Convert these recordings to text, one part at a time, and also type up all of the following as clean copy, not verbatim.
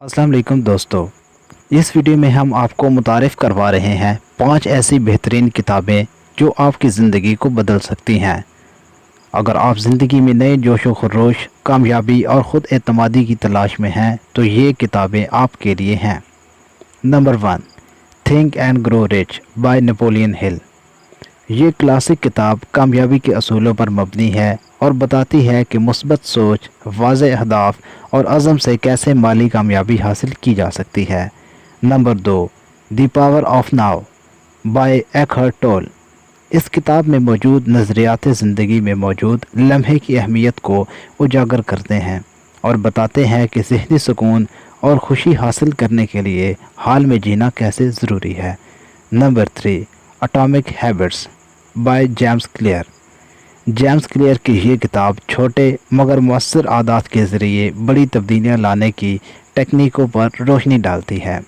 अस्सलाम वालेकुम दोस्तों। इस वीडियो में हम आपको मुतारिफ़ करवा रहे हैं 5 ऐसी बेहतरीन किताबें जो आपकी ज़िंदगी को बदल सकती हैं। अगर आप ज़िंदगी में नए जोश व खरोश, कामयाबी और ख़ुद एतमादी की तलाश में हैं तो ये किताबें आपके लिए हैं। Number 1, think and grow rich by Napoleon Hill. ये क्लासिक किताब कामयाबी के असूलों पर मबनी है और बताती है कि मुस्बत सोच, वाज़ेह अहदाफ और अज़म से कैसे माली कामयाबी हासिल की जा सकती है। Number 2, the power of now by Eckhart Tolle. इस किताब में मौजूद नज़रियात ज़िंदगी में मौजूद लम्हे की अहमियत को उजागर करते हैं और बताते हैं कि ज़हनी सुकून और खुशी हासिल करने के लिए हाल में जीना कैसे ज़रूरी है। Number 3, atomic habits by James clear. James clear की ये किताब छोटे मगर मौसर आदत के ज़रिए बड़ी तब्दीलियाँ लाने की टेक्निकों पर रोशनी डालती है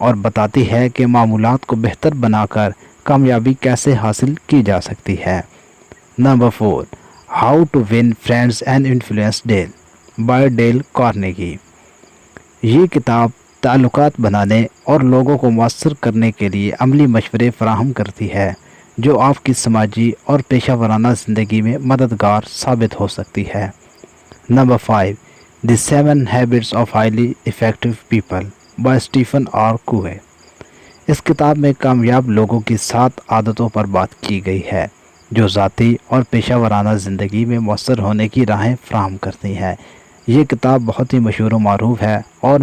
और बताती है कि मामूलात को बेहतर बनाकर कामयाबी कैसे हासिल की जा सकती है। Number 4, how to win friends and influence Dale by Dale Carnegie. ये किताब ताल्लुकात बनाने और लोगों को मुअस्सर करने के लिए अमली मशवरे फराहम करती है जो आपकी समाजी और पेशा वराना ज़िंदगी में मददगार साबित हो सकती है। Number 5, the 7 habits of highly effective people by Stephen R Covey. इस किताब में कामयाब लोगों की 7 आदतों पर बात की गई है जो ज़ाती और पेशा वराना ज़िंदगी में मुअस्सर होने की राहें फराहम करती हैं। ये किताब बहुत ही मशहूर व मारूफ है और